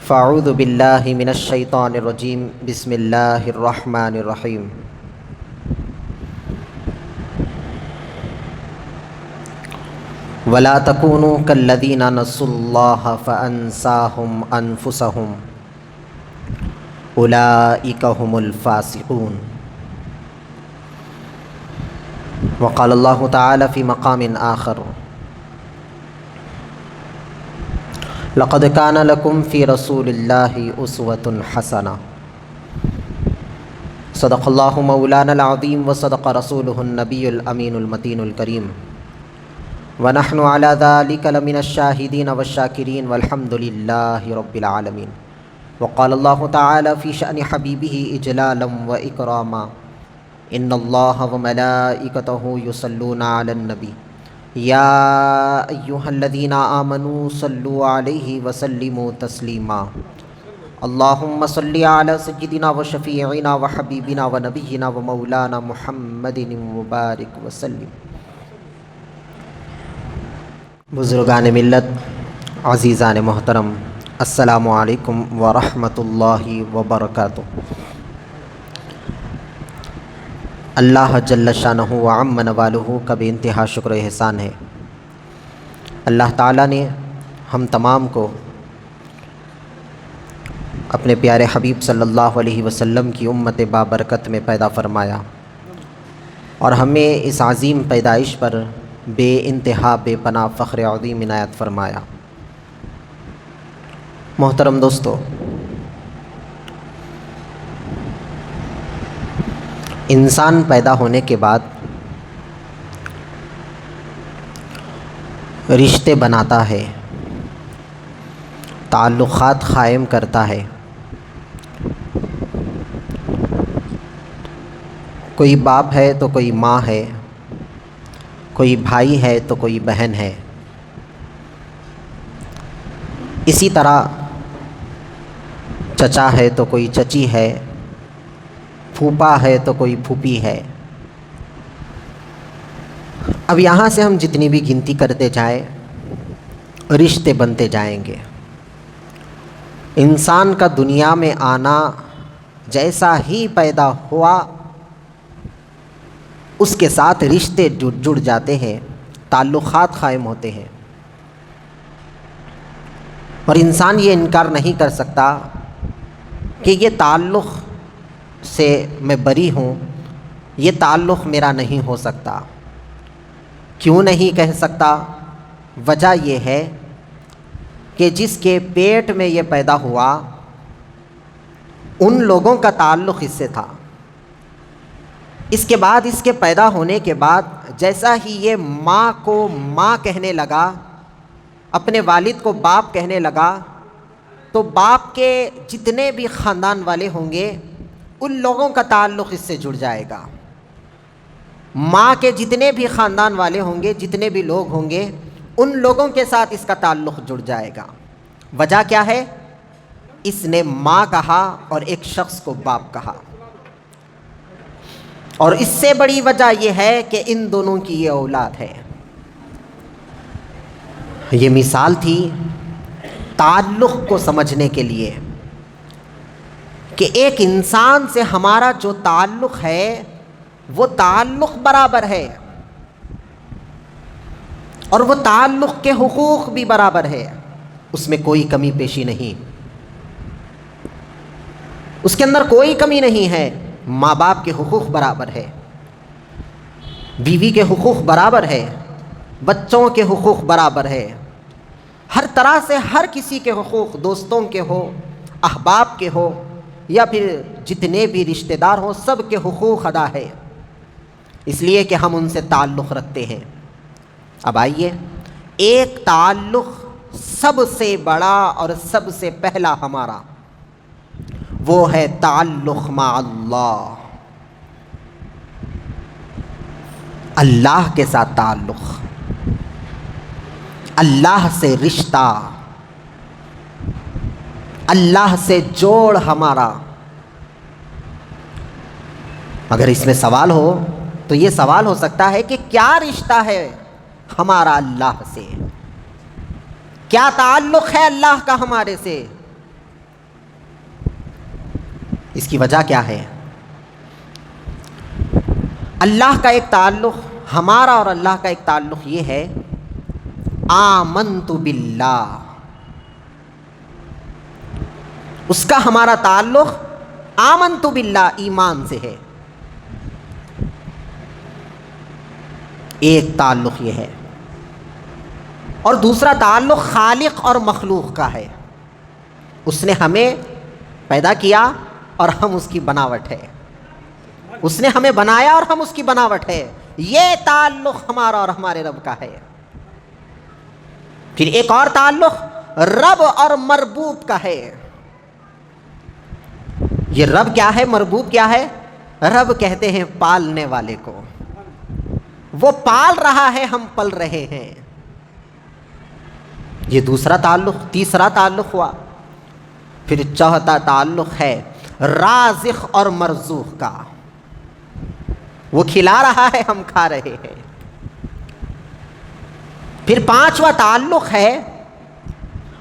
فاعوذ باللہ من الشیطان الرجیم بسم اللہ الرحمن الرحیم ولا تکونوا کالذین نسوا اللہ فانساہم انفسہم اولئک هم الفاسقون۔ وقال اللہ تعالی فی مقام آخر لقد کان لکم فی رسول اللہ اسوۃ حسنہ۔ صدق اللہ مولانا العظیم وصدق رسولہ النبی الامین المتین الکریم، ونحن علی ذلک لمن الشاہدین والشاکرین والحمد للہ رب العالمین۔ وقال اللہ تعالی فی شأن حبیبہ اجلالا واکراما ان اللہ وملائکتہ یصلون علی النبی یا ایہا الذین آمنوا صلوا علیہ وسلموا تسلیما۔ اللہم صلی علی سیدنا وشفیعنا وحبیبنا ونبینا ومولانا محمد مبارک وسلم۔ بزرگان ملت، عزیزان محترم، السلام علیکم ورحمۃ اللہ وبرکاتہ۔ اللہ جل شانہ وعم نوالہ کا بے انتہا شکر و احسان ہے۔ اللہ تعالیٰ نے ہم تمام کو اپنے پیارے حبیب صلی اللہ علیہ وسلم کی امت بابرکت میں پیدا فرمایا اور ہمیں اس عظیم پیدائش پر بے انتہا بے پناہ فخر عظیم عنایت فرمایا۔ محترم دوستو، انسان پیدا ہونے کے بعد رشتے بناتا ہے، تعلقات قائم کرتا ہے۔ کوئی باپ ہے تو کوئی ماں ہے، کوئی بھائی ہے تو کوئی بہن ہے۔ اسی طرح چچا ہے تو کوئی چچی ہے، پھوپھا ہے تو کوئی پھوپھی ہے۔ اب یہاں سے ہم جتنی بھی گنتی کرتے جائیں رشتے بنتے جائیں گے۔ انسان کا دنیا میں آنا جیسا ہی پیدا ہوا اس کے ساتھ رشتے جڑ جاتے ہیں، تعلقات قائم ہوتے ہیں، اور انسان یہ انکار نہیں کر سکتا کہ یہ تعلق سے میں بری ہوں، یہ تعلق میرا نہیں ہو سکتا۔ کیوں نہیں کہہ سکتا؟ وجہ یہ ہے کہ جس کے پیٹ میں یہ پیدا ہوا ان لوگوں کا تعلق اس سے تھا۔ اس کے بعد اس کے پیدا ہونے کے بعد جیسا ہی یہ ماں کو ماں کہنے لگا، اپنے والد کو باپ کہنے لگا، تو باپ کے جتنے بھی خاندان والے ہوں گے ان لوگوں کا تعلق اس سے جڑ جائے گا۔ ماں کے جتنے بھی خاندان والے ہوں گے، جتنے بھی لوگ ہوں گے، ان لوگوں کے ساتھ اس کا تعلق جڑ جائے گا۔ وجہ کیا ہے؟ اس نے ماں کہا اور ایک شخص کو باپ کہا، اور اس سے بڑی وجہ یہ ہے کہ ان دونوں کی یہ اولاد ہے۔ یہ مثال تھی تعلق کو سمجھنے کے لیے کہ ایک انسان سے ہمارا جو تعلق ہے وہ تعلق برابر ہے، اور وہ تعلق کے حقوق بھی برابر ہے، اس میں کوئی کمی پیشی نہیں، اس کے اندر کوئی کمی نہیں ہے۔ ماں باپ کے حقوق برابر ہے، بیوی کے حقوق برابر ہے، بچوں کے حقوق برابر ہے، ہر طرح سے ہر کسی کے حقوق، دوستوں کے ہو، احباب کے ہو، یا پھر جتنے بھی رشتہ دار ہوں، سب کے حقوق ادا ہے، اس لیے کہ ہم ان سے تعلق رکھتے ہیں۔ اب آئیے، ایک تعلق سب سے بڑا اور سب سے پہلا ہمارا وہ ہے تعلق مع اللہ، اللہ کے ساتھ تعلق، اللہ سے رشتہ، اللہ سے جوڑ ہمارا۔ اگر اس میں سوال ہو تو یہ سوال ہو سکتا ہے کہ کیا رشتہ ہے ہمارا اللہ سے، کیا تعلق ہے اللہ کا ہمارے سے؟ اس کی وجہ کیا ہے؟ اللہ کا ایک تعلق، ہمارا اور اللہ کا ایک تعلق یہ ہے آمنت باللہ، اس کا ہمارا تعلق آمنت باللہ، ایمان سے ہے. ایک تعلق یہ ہے. اور دوسرا تعلق خالق اور مخلوق کا ہے. اس نے ہمیں پیدا کیا اور ہم اس کی بناوٹ ہے. اس نے ہمیں بنایا اور ہم اس کی بناوٹ ہے. یہ تعلق ہمارا اور ہمارے رب کا ہے. پھر ایک اور تعلق رب اور مربوب کا ہے. یہ رب کیا ہے، مربوب کیا ہے؟ رب کہتے ہیں پالنے والے کو. وہ پال رہا ہے، ہم پل رہے ہیں. یہ دوسرا تعلق. تیسرا تعلق ہوا. پھر چوتھا تعلق ہے رازق اور مرزوق کا. وہ کھلا رہا ہے، ہم کھا رہے ہیں. پھر پانچواں تعلق ہے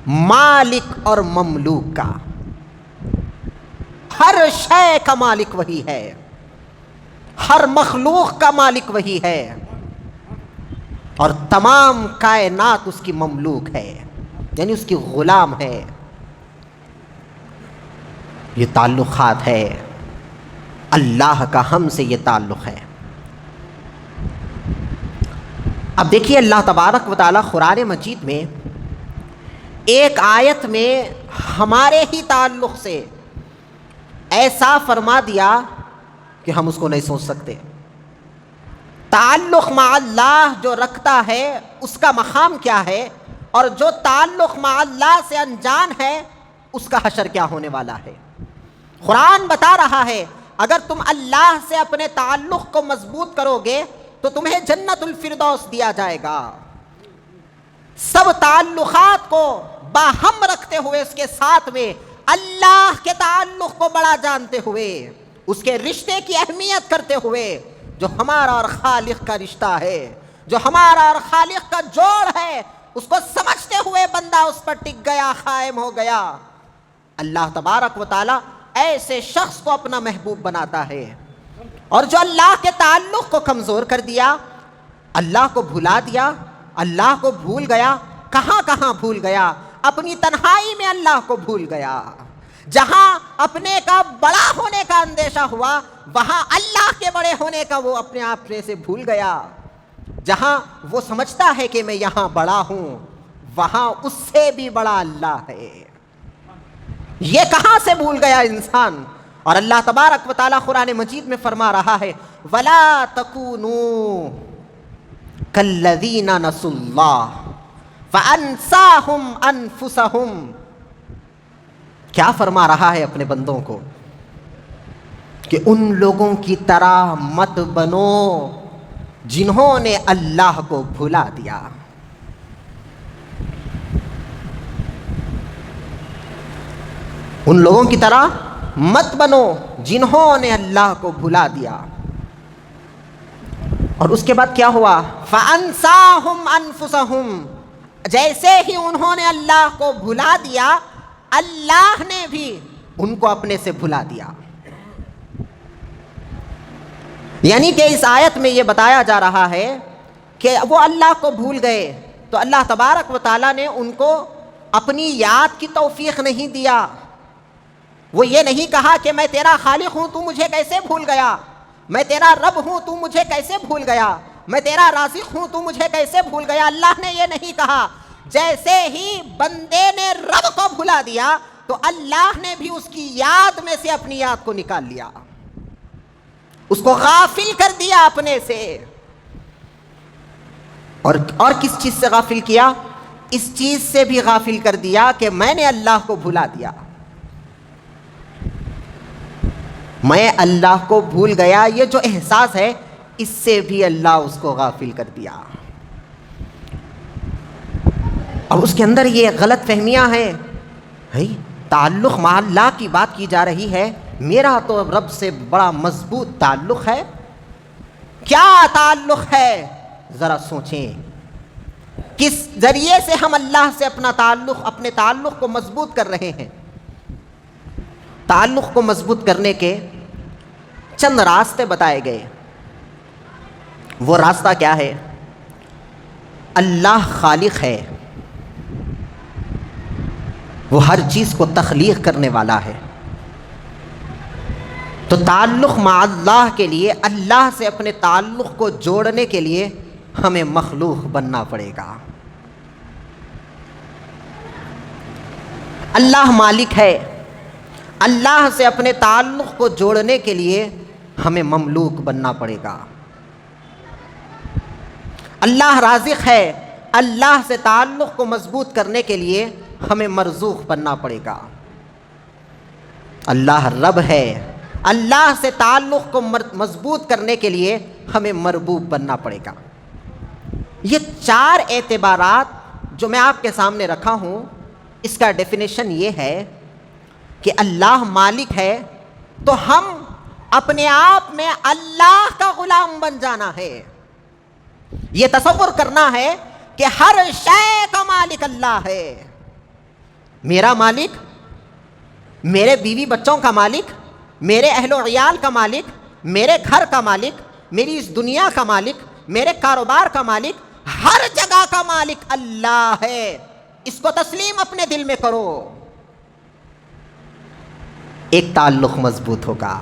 مالک اور مملوک کا. ہر شے کا مالک وہی ہے، ہر مخلوق کا مالک وہی ہے، اور تمام کائنات اس کی مملوک ہے، یعنی اس کی غلام ہے. یہ تعلقات ہے. اللہ کا ہم سے یہ تعلق ہے. اب دیکھیے اللہ تبارک و تعالیٰ قرآن مجید میں ایک آیت میں ہمارے ہی تعلق سے ایسا فرما دیا کہ ہم اس کو نہیں سوچ سکتے. تعلق مع اللہ جو رکھتا ہے اس کا مقام کیا ہے، اور جو تعلق مع اللہ سے انجان ہے اس کا حشر کیا ہونے والا ہے. قرآن بتا رہا ہے اگر تم اللہ سے اپنے تعلق کو مضبوط کرو گے تو تمہیں جنت الفردوس دیا جائے گا. سب تعلقات کو باہم رکھتے ہوئے اس کے ساتھ میں اللہ کے تعلق کو بڑا جانتے ہوئے، اس کے رشتے کی اہمیت کرتے ہوئے، جو ہمارا اور خالق کا رشتہ ہے، جو ہمارا اور خالق کا جوڑ ہے، اس کو سمجھتے ہوئے بندہ اس پر ٹک گیا، قائم ہو گیا. اللہ تبارک و تعالی ایسے شخص کو اپنا محبوب بناتا ہے. اور جو اللہ کے تعلق کو کمزور کر دیا، اللہ کو بھلا دیا، اللہ کو بھول گیا، کہاں کہاں بھول گیا؟ اپنی تنہائی میں اللہ کو بھول گیا. جہاں اپنے کا بڑا ہونے کا اندیشہ ہوا وہاں اللہ کے بڑے ہونے کا وہ اپنے آپ سے بھول گیا. جہاں وہ سمجھتا ہے کہ میں یہاں بڑا ہوں وہاں اس سے بھی بڑا اللہ ہے. یہ کہاں سے بھول گیا انسان؟ اور اللہ تبارک و تعالیٰ قرآن مجید میں فرما رہا ہے وَلَا تَكُونُوا كَالَّذِينَ نَسُوا اللَّهَ فَأَنْسَاهُمْ أَنفُسَهُمْ. کیا فرما رہا ہے اپنے بندوں کو کہ ان لوگوں کی طرح مت بنو جنہوں نے اللہ کو بھلا دیا. ان لوگوں کی طرح مت بنو جنہوں نے اللہ کو بھلا دیا. اور اس کے بعد کیا ہوا؟ فَأَنْسَاهُمْ أَنفُسَهُمْ. جیسے ہی انہوں نے اللہ کو بھلا دیا اللہ نے بھی ان کو اپنے سے بھلا دیا. یعنی کہ اس آیت میں یہ بتایا جا رہا ہے کہ وہ اللہ کو بھول گئے تو اللہ تبارک و تعالیٰ نے ان کو اپنی یاد کی توفیق نہیں دیا. وہ یہ نہیں کہا کہ میں تیرا خالق ہوں تو مجھے کیسے بھول گیا، میں تیرا رب ہوں تو مجھے کیسے بھول گیا، میں تیرا رازق ہوں تو مجھے کیسے بھول گیا. اللہ نے یہ نہیں کہا. جیسے ہی بندے نے رب کو بھلا دیا تو اللہ نے بھی اس کی یاد میں سے اپنی یاد کو نکال لیا، اس کو غافل کر دیا اپنے سے. اور کس چیز سے غافل کیا؟ اس چیز سے بھی غافل کر دیا کہ میں نے اللہ کو بھلا دیا، میں اللہ کو بھول گیا. یہ جو احساس ہے اس سے بھی اللہ اس کو غافل کر دیا. اب اس کے اندر یہ غلط فہمیاں ہیں. تعلق مع اللہ کی بات کی جا رہی ہے، میرا تو رب سے بڑا مضبوط تعلق ہے. کیا تعلق ہے؟ ذرا سوچیں. کس ذریعے سے ہم اللہ سے اپنے تعلق کو مضبوط کر رہے ہیں؟ تعلق کو مضبوط کرنے کے چند راستے بتائے گئے۔ وہ راستہ کیا ہے؟ اللہ خالق ہے، وہ ہر چیز کو تخلیق کرنے والا ہے، تو تعلق مع اللہ کے لیے، اللہ سے اپنے تعلق کو جوڑنے کے لیے ہمیں مخلوق بننا پڑے گا۔ اللہ مالک ہے، اللہ سے اپنے تعلق کو جوڑنے کے لیے ہمیں مملوک بننا پڑے گا۔ اللہ رازق ہے، اللہ سے تعلق کو مضبوط کرنے کے لیے ہمیں مرزوق بننا پڑے گا۔ اللہ رب ہے، اللہ سے تعلق کو مضبوط کرنے کے لیے ہمیں مربوب بننا پڑے گا۔ یہ چار اعتبارات جو میں آپ کے سامنے رکھا ہوں، اس کا ڈیفینیشن یہ ہے کہ اللہ مالک ہے تو ہم اپنے آپ میں اللہ کا غلام بن جانا ہے۔ یہ تصور کرنا ہے کہ ہر شے کا مالک اللہ ہے۔ میرا مالک، میرے بیوی بچوں کا مالک، میرے اہل و عیال کا مالک، میرے گھر کا مالک، میری اس دنیا کا مالک، میرے کاروبار کا مالک، ہر جگہ کا مالک اللہ ہے۔ اس کو تسلیم اپنے دل میں کرو، ایک تعلق مضبوط ہوگا۔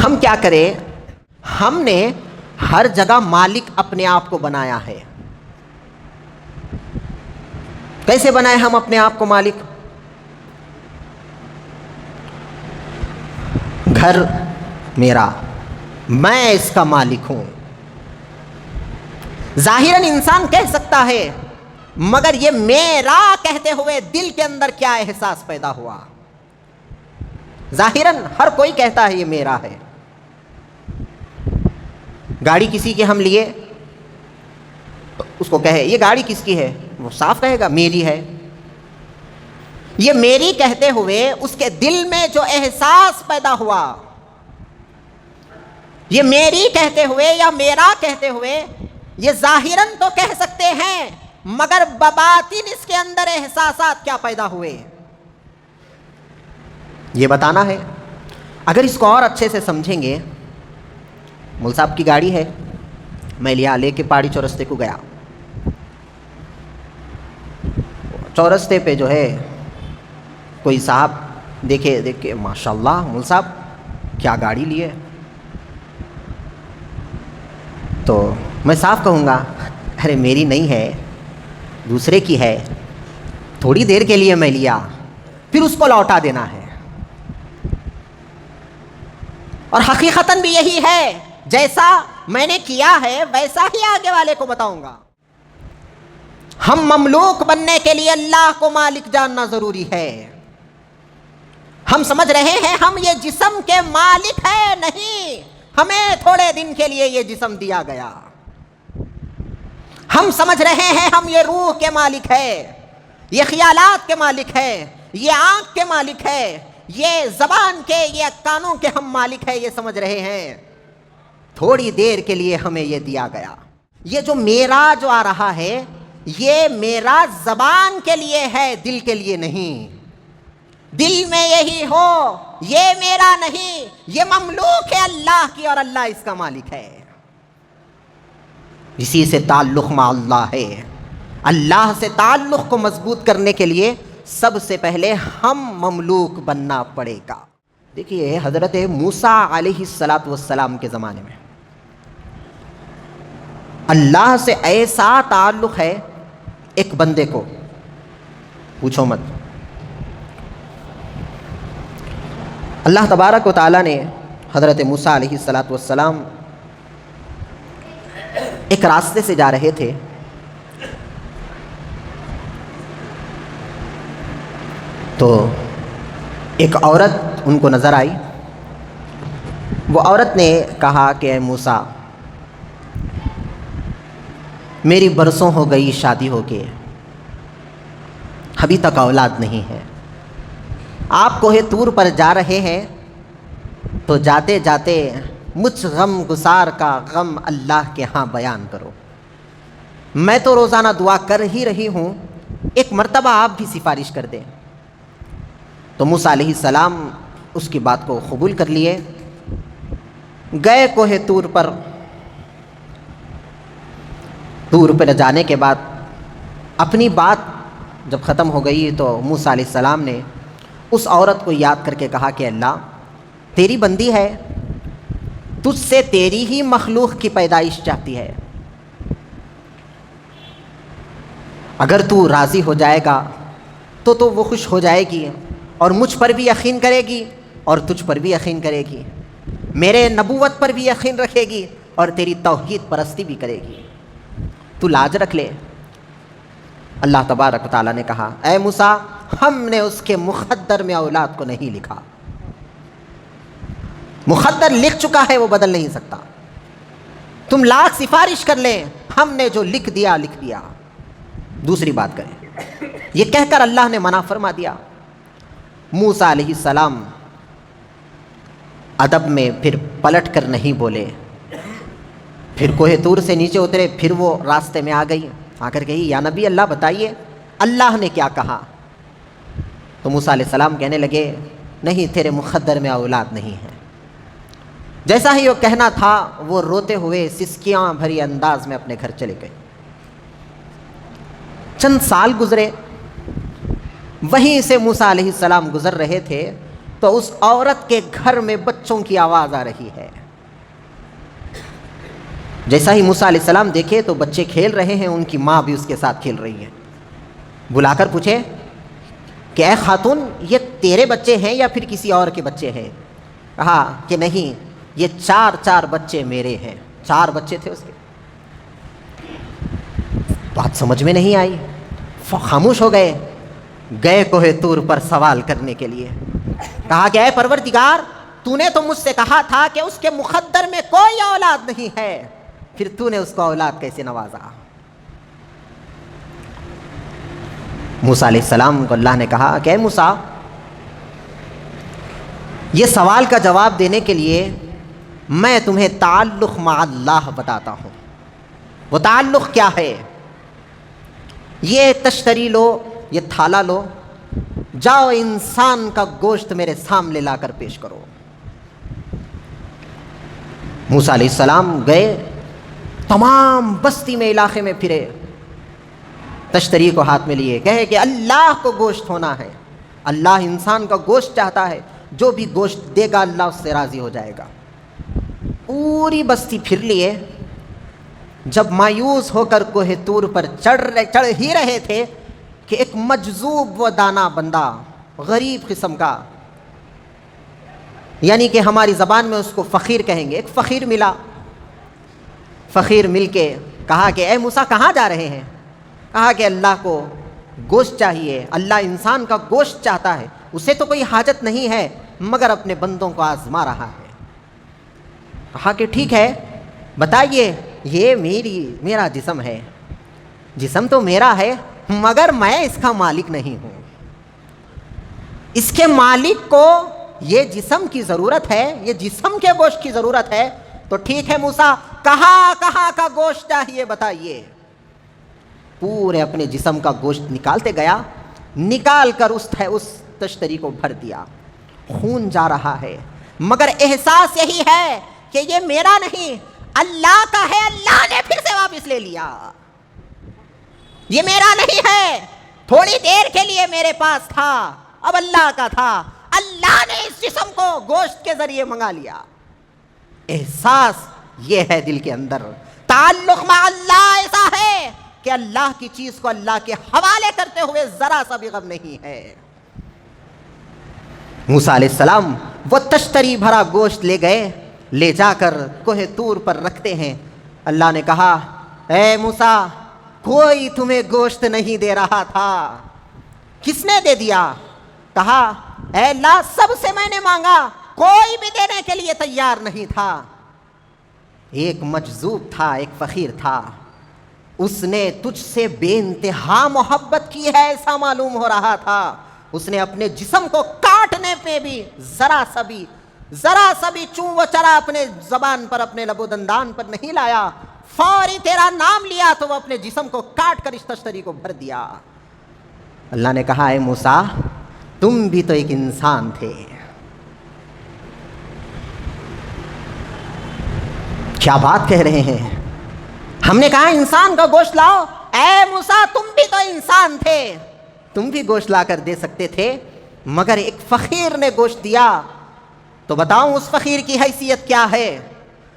ہم کیا کریں؟ ہم نے ہر جگہ مالک اپنے آپ کو بنایا ہے۔ کیسے بنائے ہم اپنے آپ کو مالک؟ گھر میرا، میں اس کا مالک ہوں۔ ظاہراً انسان کہہ سکتا ہے، مگر یہ میرا کہتے ہوئے دل کے اندر کیا احساس پیدا ہوا؟ ظاہراً ہر کوئی کہتا ہے یہ میرا ہے۔ گاڑی کسی کی ہم لیے، اس کو کہے یہ گاڑی کس کی ہے، وہ صاف کہے گا میری ہے۔ یہ میری کہتے ہوئے اس کے دل میں جو احساس پیدا ہوا، یہ میری کہتے ہوئے یا میرا کہتے ہوئے یہ ظاہراً تو کہہ سکتے ہیں، مگر بباطن اس کے اندر احساسات کیا پیدا ہوئے، یہ بتانا ہے۔ اگر اس کو اور اچھے سے سمجھیں گے، مول صاحب کی گاڑی ہے، میں لے کے پہاڑی چورستے کو گیا، چورستے پہ جو ہے کوئی صاحب دیکھ کے ماشاءاللہ مول صاحب کیا گاڑی لیے، تو میں صاف کہوں گا ارے میری نہیں ہے، دوسرے کی ہے، تھوڑی دیر کے لیے میں لیا، پھر اس کو لوٹا دینا ہے۔ اور حقیقتاً بھی یہی ہے، جیسا میں نے کیا ہے ویسا ہی آگے والے کو بتاؤں گا۔ ہم مملوک بننے کے لیے اللہ کو مالک جاننا ضروری ہے۔ ہم سمجھ رہے ہیں ہم یہ جسم کے مالک ہیں، نہیں، ہمیں تھوڑے دن کے لیے یہ جسم دیا گیا۔ ہم سمجھ رہے ہیں ہم یہ روح کے مالک ہے، یہ خیالات کے مالک ہے، یہ آنکھ کے مالک ہے، یہ زبان کے، یہ کانوں کے ہم مالک ہیں، یہ سمجھ رہے ہیں۔ تھوڑی دیر کے لیے ہمیں یہ دیا گیا۔ یہ جو میرا جو آ رہا ہے، یہ میرا زبان کے لیے ہے، دل کے لیے نہیں۔ دل میں یہی ہو، یہ میرا نہیں، یہ مملوک ہے اللہ کی اور اللہ اس کا مالک ہے۔ اسی سے تعلق مع اللہ ہے۔ اللہ سے تعلق کو مضبوط کرنے کے لیے سب سے پہلے ہم مملوک بننا پڑے گا۔ دیکھیے حضرت موسیٰ علیہ السلام کے زمانے میں اللہ سے ایسا تعلق ہے، ایک بندے کو پوچھو مت۔ اللہ تبارک و تعالیٰ نے حضرت موسیٰ علیہ السلام ایک راستے سے جا رہے تھے، تو ایک عورت ان کو نظر آئی۔ وہ عورت نے کہا کہ اے موسیٰ، میری برسوں ہو گئی شادی ہو کے، ابھی تک اولاد نہیں ہے، آپ کوہ طور پر جا رہے ہیں تو جاتے جاتے مجھ غم گسار کا غم اللہ کے ہاں بیان کرو۔ میں تو روزانہ دعا کر ہی رہی ہوں، ایک مرتبہ آپ بھی سفارش کر دیں۔ تو موسیٰ علیہ السلام اس کی بات کو قبول کر لیے، گئے کوہ طور پر۔ طور پہ جانے کے بعد اپنی بات جب ختم ہو گئی تو موسیٰ علیہ السلام نے اس عورت کو یاد کر کے کہا کہ اللہ تیری بندی ہے، تجھ سے تیری ہی مخلوق کی پیدائش چاہتی ہے، اگر تو راضی ہو جائے گا تو وہ خوش ہو جائے گی اور مجھ پر بھی یقین کرے گی اور تجھ پر بھی یقین کرے گی، میرے نبوت پر بھی یقین رکھے گی اور تیری توحید پرستی بھی کرے گی، تو لاج رکھ لے۔ اللہ تبارک و تعالیٰ نے کہا اے موسیٰ ہم نے اس کے مقدر میں اولاد کو نہیں لکھا، مقدر لکھ چکا ہے وہ بدل نہیں سکتا، تم لاکھ سفارش کر لیں ہم نے جو لکھ دیا لکھ دیا، دوسری بات کریں۔ یہ کہہ کر اللہ نے منع فرما دیا۔ موسیٰ علیہ السلام ادب میں پھر پلٹ کر نہیں بولے، پھر کوہ طور سے نیچے اترے، پھر وہ راستے میں آ گئی، آ کر کہی یا نبی اللہ بتائیے اللہ نے کیا کہا؟ تو موسیٰ علیہ السلام کہنے لگے نہیں تیرے مقدر میں اولاد نہیں ہے۔ جیسا ہی وہ کہنا تھا وہ روتے ہوئے سسکیاں بھری انداز میں اپنے گھر چلے گئے۔ چند سال گزرے، وہیں سے موسیٰ علیہ السلام گزر رہے تھے تو اس عورت کے گھر میں بچوں کی آواز آ رہی ہے۔ جیسا ہی موسیٰ علیہ السلام دیکھے تو بچے کھیل رہے ہیں، ان کی ماں بھی اس کے ساتھ کھیل رہی ہے۔ بلا کر پوچھے کہ اے خاتون یہ تیرے بچے ہیں یا پھر کسی اور کے بچے ہیں؟ کہا کہ نہیں یہ چار بچے میرے ہیں، 4 بچے تھے اس کے۔ بات سمجھ میں نہیں آئی، خاموش ہو گئے، گئے کوہ طور پر سوال کرنے کے لیے۔ کہا کہ اے پروردگار تو نے تو مجھ سے کہا تھا کہ اس کے مقدر میں کوئی اولاد نہیں ہے، پھر تو نے اس کو اولاد کیسے نوازا؟ موسیٰ علیہ السلام کو اللہ نے کہا کہ اے موسیٰ یہ سوال کا جواب دینے کے لیے میں تمہیں تعلق مع اللہ بتاتا ہوں۔ وہ تعلق کیا ہے؟ یہ تشتری لو، یہ تھالا لو، جاؤ انسان کا گوشت میرے سامنے لا کر پیش کرو۔ موسیٰ علیہ السلام گئے، تمام بستی میں علاقے میں پھرے، تشتری کو ہاتھ میں لیے، کہے کہ اللہ کو گوشت ہونا ہے، اللہ انسان کا گوشت چاہتا ہے، جو بھی گوشت دے گا اللہ اس سے راضی ہو جائے گا۔ پوری بستی پھر لیے، جب مایوس ہو کر کوہ طور پر چڑھ ہی رہے تھے کہ ایک مجذوب و دانا بندہ، غریب قسم کا، یعنی کہ ہماری زبان میں اس کو فقیر کہیں گے، ایک فقیر ملا۔ فقیر مل کے کہا کہ اے موسیٰ کہاں جا رہے ہیں؟ کہا کہ اللہ کو گوشت چاہیے، اللہ انسان کا گوشت چاہتا ہے، اسے تو کوئی حاجت نہیں ہے مگر اپنے بندوں کو آزما رہا ہے۔ کہا کہ ٹھیک ہے بتائیے، یہ میرا جسم ہے، جسم تو میرا ہے مگر میں اس کا مالک نہیں ہوں، اس کے مالک کو یہ جسم کی ضرورت ہے، یہ جسم کے گوشت کی ضرورت ہے، تو ٹھیک ہے موسیٰ کہاں کا گوشت چاہیے بتائیے۔ پورے اپنے جسم کا گوشت نکالتے گیا، نکال کر اس تشتری کو بھر دیا، خون جا رہا ہے مگر احساس یہی ہے کہ یہ میرا نہیں اللہ کا ہے، اللہ نے پھر سے واپس لے لیا، یہ میرا نہیں ہے، تھوڑی دیر کے لیے میرے پاس تھا اب اللہ کا تھا، اللہ نے اس جسم کو گوشت کے ذریعے منگا لیا۔ احساس یہ ہے دل کے اندر، تعلق مع اللہ ایسا ہے کہ اللہ کی چیز کو اللہ کے حوالے کرتے ہوئے ذرا سا بھی غم نہیں ہے۔ موسیٰ علیہ السلام وہ تشتری بھرا گوشت لے گئے، لے جا کر کوہ طور پر رکھتے ہیں۔ اللہ نے کہا اے موسیٰ کوئی تمہیں گوشت نہیں دے رہا تھا، کس نے دے دیا؟ کہا اے اللہ سب سے میں نے مانگا، کوئی بھی دینے کے لیے تیار نہیں تھا۔ ایک مجذوب تھا، ایک فقیر تھا، اس نے تجھ سے بے انتہا محبت کی ہے ایسا معلوم ہو رہا تھا، اس نے اپنے جسم کو کاٹنے پہ بھی ذرا سا بھی چون و چرا اپنے زبان پر، اپنے لب و دندان پر نہیں لایا، فوری تیرا نام لیا تو وہ اپنے جسم کو کاٹ کر اس تشتری کو بھر دیا۔ اللہ نے کہا اے موسیٰ تم بھی تو ایک انسان تھے۔ کیا بات کہہ رہے ہیں؟ ہم نے کہا انسان کا گوشت لاؤ، اے موسیٰ تم بھی تو انسان تھے، تم بھی گوشت لا کر دے سکتے تھے، مگر ایک فقیر نے گوشت دیا، تو بتاؤں اس فقیر کی حیثیت کیا ہے،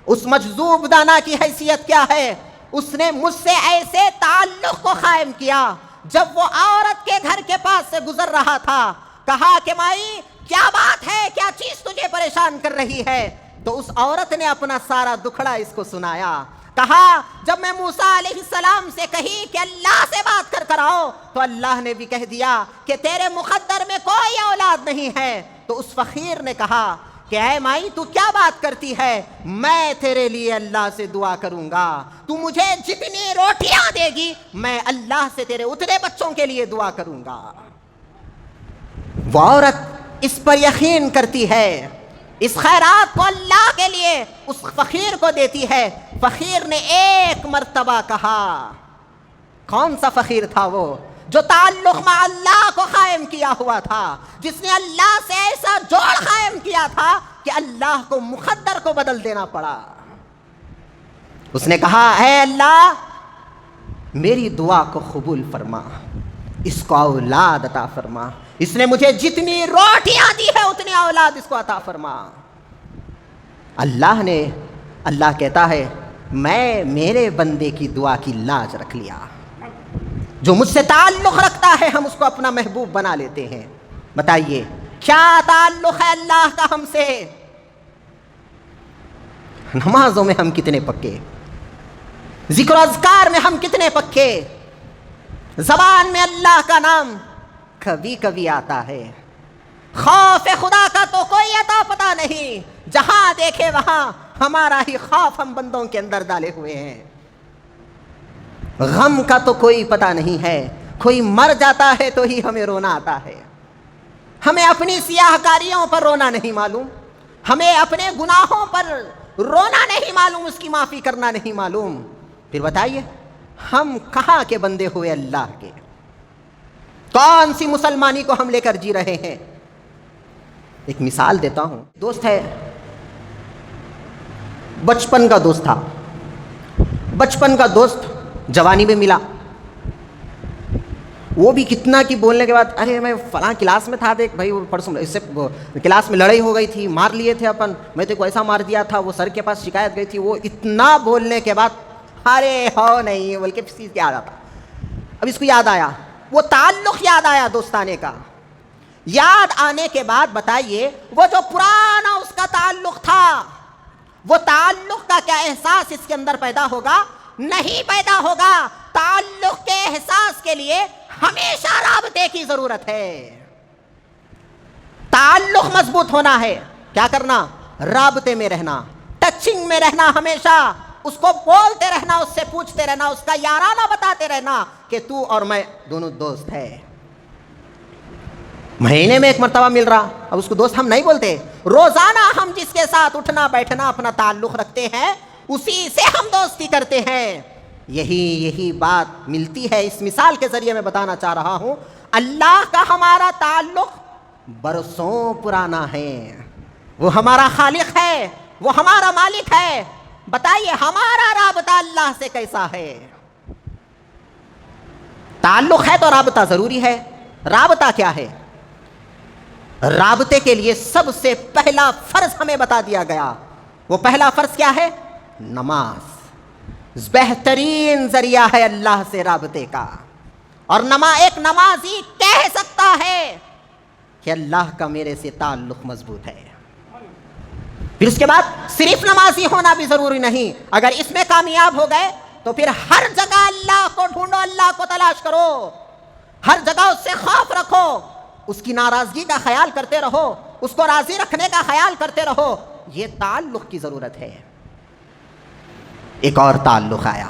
اس مجذوب دانا کی حیثیت کیا ہے؟ اس نے مجھ سے ایسے تعلق کو قائم کیا، جب وہ عورت کے گھر کے پاس سے گزر رہا تھا کہا کہ مائی کیا بات ہے، کیا چیز تجھے پریشان کر رہی ہے؟ تو اس عورت نے اپنا سارا دکھڑا اس کو سنایا، کہا جب میں موسیٰ علیہ السلام سے کہی کہ اللہ سے بات کر کر آؤ، تو اللہ نے بھی کہہ دیا کہ تیرے مقدر میں کوئی اولاد نہیں ہے۔ تو اس فقیر نے کہا کہ اے مائی تو کیا بات کرتی ہے، میں تیرے لیے اللہ سے دعا کروں گا، تو مجھے جتنی روٹیاں دے گی میں اللہ سے تیرے اتنے بچوں کے لیے دعا کروں گا۔ وہ عورت اس پر یقین کرتی ہے، اس خیرات کو اللہ کے لیے اس فقیر کو دیتی ہے۔ فقیر نے ایک مرتبہ کہا، کون سا فقیر تھا وہ؟ جو تعلق مع اللہ کو قائم کیا ہوا تھا، جس نے اللہ سے ایسا جوڑ قائم کیا تھا کہ اللہ کو مقدر کو بدل دینا پڑا۔ اس نے کہا اے اللہ میری دعا کو قبول فرما، اس کو اولاد عطا فرما، اس نے مجھے جتنی روٹیاں دی ہے اتنی اولاد اس کو عطا فرما۔ اللہ کہتا ہے میں میرے بندے کی دعا کی لاج رکھ لیا، جو مجھ سے تعلق رکھتا ہے ہم اس کو اپنا محبوب بنا لیتے ہیں۔ بتائیے کیا تعلق ہے اللہ کا ہم سے؟ نمازوں میں ہم کتنے پکے، ذکر و اذکار میں ہم کتنے پکے، زبان میں اللہ کا نام کبھی کبھی آتا ہے، خوف خدا کا تو کوئی عطا پتہ نہیں، جہاں دیکھے وہاں ہمارا ہی خوف ہم بندوں کے اندر ڈالے ہوئے ہیں۔ غم کا تو کوئی پتہ نہیں ہے، کوئی مر جاتا ہے تو ہی ہمیں رونا آتا ہے، ہمیں اپنی سیاہ کاریوں پر رونا نہیں معلوم، ہمیں اپنے گناہوں پر رونا نہیں معلوم، اس کی معافی کرنا نہیں معلوم۔ پھر بتائیے ہم کہاں کے بندے ہوئے اللہ کے؟ کون سی مسلمانی کو ہم لے کر جی رہے ہیں؟ ایک مثال دیتا ہوں، دوست ہے، بچپن کا دوست تھا، بچپن کا دوست جوانی میں ملا، وہ بھی کتنا کہ بولنے کے بعد ارے میں فلاں کلاس میں تھا، دیکھ بھائی وہ پرسوں اس سے کلاس میں لڑائی ہو گئی تھی، مار لیے تھے اپن، میں تو کو ایسا مار دیا تھا، وہ سر کے پاس شکایت گئی تھی، وہ اتنا بولنے کے بعد ارے ہو نہیں بول کے چیز یاد آتا۔ اب اس کو یاد آیا، وہ تعلق یاد آیا دوستانے کا، یاد آنے کے بعد بتائیے وہ جو پرانا اس کا تعلق تھا، وہ تعلق کا کیا احساس اس کے اندر پیدا ہوگا؟ نہیں پیدا ہوگا۔ تعلق کے احساس کے لیے ہمیشہ رابطے کی ضرورت ہے۔ تعلق مضبوط ہونا ہے، کیا کرنا؟ رابطے میں رہنا، ٹچنگ میں رہنا، ہمیشہ اس کو بولتے رہنا، اس سے پوچھتے رہنا، اس کا یارانہ بتاتے رہنا کہ تو اور میں دونوں دوست ہیں۔ مہینے میں ایک مرتبہ مل رہا، اب اس کو دوست ہم نہیں بولتے، روزانہ ہم جس کے ساتھ اٹھنا بیٹھنا اپنا تعلق رکھتے ہیں اسی سے ہم دوستی کرتے ہیں۔ یہی بات ملتی ہے، اس مثال کے ذریعے میں بتانا چاہ رہا ہوں، اللہ کا ہمارا تعلق برسوں پرانا ہے، وہ ہمارا خالق ہے، وہ ہمارا مالک ہے۔ بتائیے ہمارا رابطہ اللہ سے کیسا ہے؟ تعلق ہے تو رابطہ ضروری ہے۔ رابطہ کیا ہے؟ رابطے کے لیے سب سے پہلا فرض ہمیں بتا دیا گیا، وہ پہلا فرض کیا ہے؟ نماز۔ بہترین ذریعہ ہے اللہ سے رابطے کا، اور ایک نمازی کہہ سکتا ہے کہ اللہ کا میرے سے تعلق مضبوط ہے۔ پھر اس کے بعد صرف نمازی ہونا بھی ضروری نہیں، اگر اس میں کامیاب ہو گئے تو پھر ہر جگہ اللہ کو ڈھونڈو، اللہ کو تلاش کرو، ہر جگہ اس سے خوف رکھو، اس کی ناراضگی کا خیال کرتے رہو، اس کو راضی رکھنے کا خیال کرتے رہو، یہ تعلق کی ضرورت ہے۔ ایک اور تعلق آیا،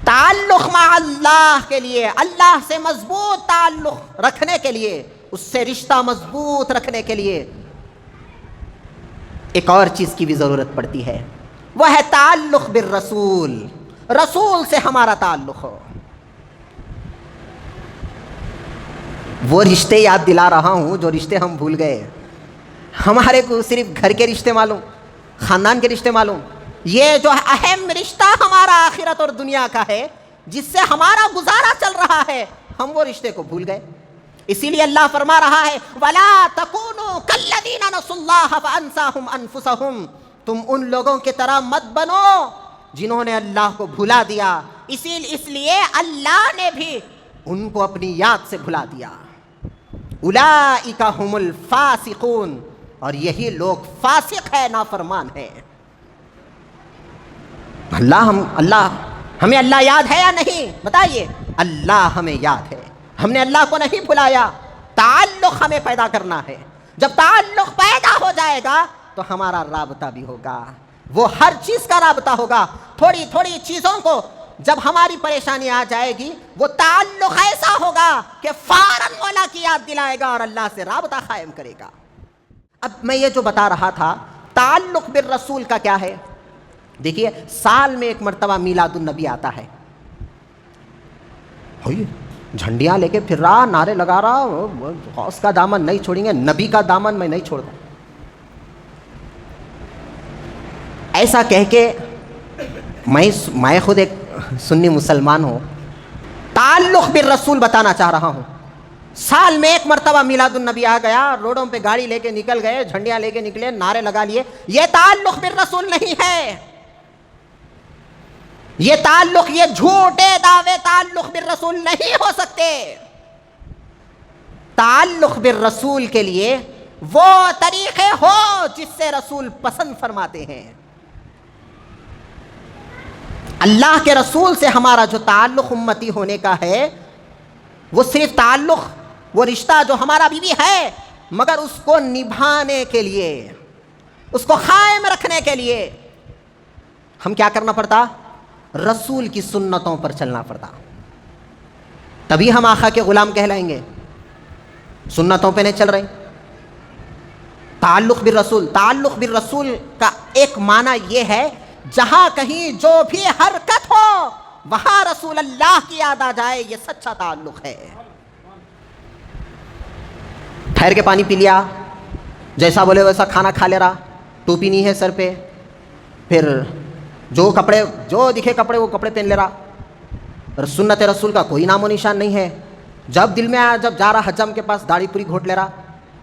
تعلق مع اللہ کے لیے، اللہ سے مضبوط تعلق رکھنے کے لیے، اس سے رشتہ مضبوط رکھنے کے لیے ایک اور چیز کی بھی ضرورت پڑتی ہے، وہ ہے تعلق بالرسول، رسول سے ہمارا تعلق ہو۔ وہ رشتے یاد دلا رہا ہوں جو رشتے ہم بھول گئے. ہمارے کو صرف گھر کے رشتے معلوم, خاندان کے رشتے معلوم. یہ جو اہم رشتہ ہمارا آخرت اور دنیا کا ہے, جس سے ہمارا گزارا چل رہا ہے, ہم وہ رشتے کو بھول گئے. اسی لیے اللہ فرما رہا ہے وَلَا تَكُونُوا كَالَّذِينَ نَسُوا اللَّهَ فَأَنسَاهُمْ أَنفُسَهُمْ. تم ان لوگوں کی طرح مت بنو جنہوں نے اللہ کو بھلا دیا, اس لیے اللہ نے بھی ان کو اپنی یاد سے بھلا دیا. اولئک هم الفاسقون, اور یہی لوگ فاسق ہے, نافرمان ہے. ہمیں اللہ یاد ہے یا نہیں بتائیے؟ اللہ ہمیں یاد ہے, ہم نے اللہ کو نہیں بھلایا. تعلق ہمیں پیدا کرنا ہے. جب تعلق پیدا ہو جائے گا تو ہمارا رابطہ بھی ہوگا, وہ ہر چیز کا رابطہ ہوگا. تھوڑی تھوڑی چیزوں کو جب ہماری پریشانی آ جائے گی, وہ تعلق ایسا ہوگا کہ فوراً مولا کی یاد دلائے گا اور اللہ سے رابطہ قائم کرے گا. اب میں یہ جو بتا رہا تھا تعلق بالرسول کا کیا ہے, دیکھیے سال میں ایک مرتبہ میلاد النبی آتا ہے. جھنڈیاں لے کے پھر رہا, نعرے لگا رہا, غوث کا دامن نہیں چھوڑیں گے, نبی کا دامن میں نہیں چھوڑتا, ایسا کہہ کے میں خود ایک سنی مسلمان ہوں, تعلق بالرسول بتانا چاہ رہا ہوں. سال میں ایک مرتبہ میلاد النبی آ گیا, روڈوں پہ گاڑی لے کے نکل گئے, جھنڈیاں لے کے نکلے, نعرے لگا لیے, یہ تعلق بالرسول نہیں ہے. یہ تعلق, یہ جھوٹے دعوے تعلق بالرسول نہیں ہو سکتے. تعلق بالرسول کے لیے وہ طریقے ہو جس سے رسول پسند فرماتے ہیں. اللہ کے رسول سے ہمارا جو تعلق امتی ہونے کا ہے, وہ صرف تعلق, وہ رشتہ جو ہمارا بیوی ہے, مگر اس کو نبھانے کے لیے, اس کو قائم رکھنے کے لیے ہم کیا کرنا پڑتا؟ رسول کی سنتوں پر چلنا پڑتا. تبھی ہم آقا کے غلام کہلائیں گے. سنتوں پہ نہیں چل رہے. تعلق بالرسول, تعلق بالرسول کا ایک معنی یہ ہے جہاں کہیں جو بھی حرکت ہو وہاں رسول اللہ کی یاد آ جائے, یہ سچا تعلق ہے. ٹھہر کے پانی پی لیا, جیسا بولے ویسا کھانا کھا لے رہا, ٹوپی نہیں ہے سر پہ, پھر جو کپڑے, جو دکھے کپڑے وہ کپڑے پہن لے رہا. سنت رسول کا کوئی نام و نشان نہیں ہے. جب دل میں آیا, جب جا رہا حجم کے پاس, داڑھی پوری گھوٹ لے رہا,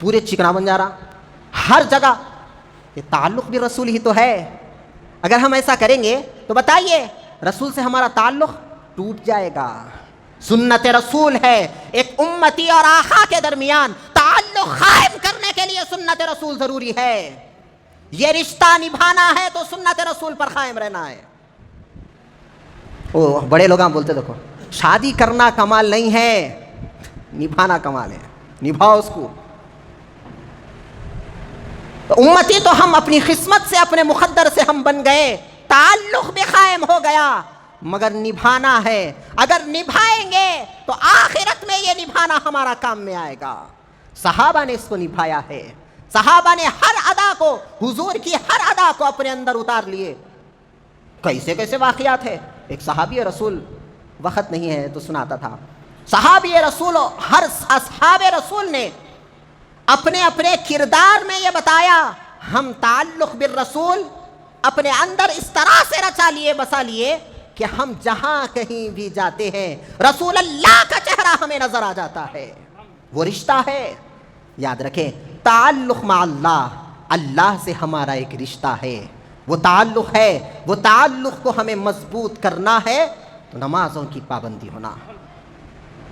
پورے چکنا بن جا رہا ہر جگہ. یہ تعلق بھی رسول ہی تو ہے. اگر ہم ایسا کریں گے تو بتائیے رسول سے ہمارا تعلق ٹوٹ جائے گا. سنت رسول ہے, ایک امتی اور آقا کے درمیان تعلق قائم کرنے کے لیے سنت رسول ضروری ہے. یہ رشتہ نبھانا ہے تو سنت رسول پر قائم رہنا ہے. وہ بڑے لوگ بولتے دیکھو شادی کرنا کمال نہیں ہے, نبھانا کمال ہے, نبھاؤ اس کو. تو امتی تو ہم اپنی قسمت سے, اپنے مقدر سے ہم بن گئے, تعلق بھی قائم ہو گیا, مگر نبھانا ہے. اگر نبھائیں گے تو آخرت میں یہ نبھانا ہمارا کام میں آئے گا. صحابہ نے اس کو نبھایا ہے. صحابہ نے ہر ادا کو, حضور کی ہر ادا کو اپنے اندر اتار لیے. کیسے کیسے واقعات ہے. ایک صحابی رسول, وقت نہیں ہے تو سناتا تھا, صحابی رسول, ہر اصحاب رسول نے اپنے اپنے کردار میں یہ بتایا, ہم تعلق بالرسول اپنے اندر اس طرح سے رچا لیے, بسا لیے کہ ہم جہاں کہیں بھی جاتے ہیں رسول اللہ کا چہرہ ہمیں نظر آ جاتا ہے. وہ رشتہ ہے. یاد رکھیں تعلق مع اللہ, اللہ سے ہمارا ایک رشتہ ہے, وہ تعلق ہے. وہ تعلق کو ہمیں مضبوط کرنا ہے تو نمازوں کی پابندی ہونا.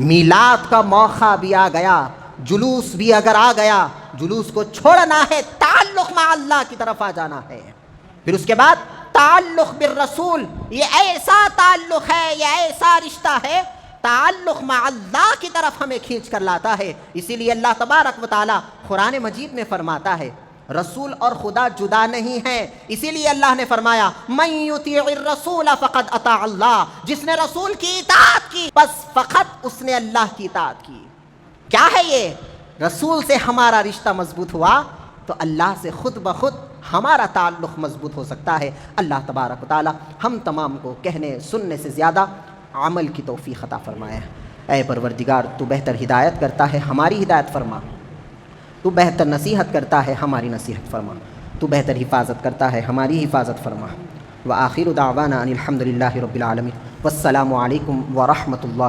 میلاد کا موقع بھی آ گیا, جلوس بھی اگر آ گیا, جلوس کو چھوڑنا ہے, تعلق مع اللہ کی طرف آ جانا ہے. پھر اس کے بعد تعلق بالرسول, یہ ایسا تعلق ہے, یہ ایسا رشتہ ہے, تعلق مع اللہ کی طرف ہمیں کھینچ کر لاتا ہے. اسی لیے اللہ تبارک و تعالی قرآن مجید میں فرماتا ہے رسول اور خدا جدا نہیں ہیں. اسی لیے اللہ نے فرمایا من یطیع الرسول فقد اطاع اللہ, جس نے رسول کی اطاعت کی بس فقط اس نے اللہ کی اطاعت کی. کیا ہے یہ؟ رسول سے ہمارا رشتہ مضبوط ہوا تو اللہ سے خود بخود ہمارا تعلق مضبوط ہو سکتا ہے. اللہ تبارک و تعالی ہم تمام کو کہنے سننے سے زیادہ عمل کی توفیق عطا فرمائے. اے پروردگار تو بہتر ہدایت کرتا ہے، ہماری ہدایت فرما، تو بہتر نصیحت کرتا ہے، ہماری نصیحت فرما، تو بہتر حفاظت کرتا ہے، ہماری حفاظت فرما۔ وآخر دعوانا ان الحمد للہ رب العالمین، والسلام علیکم ورحمۃ اللہ۔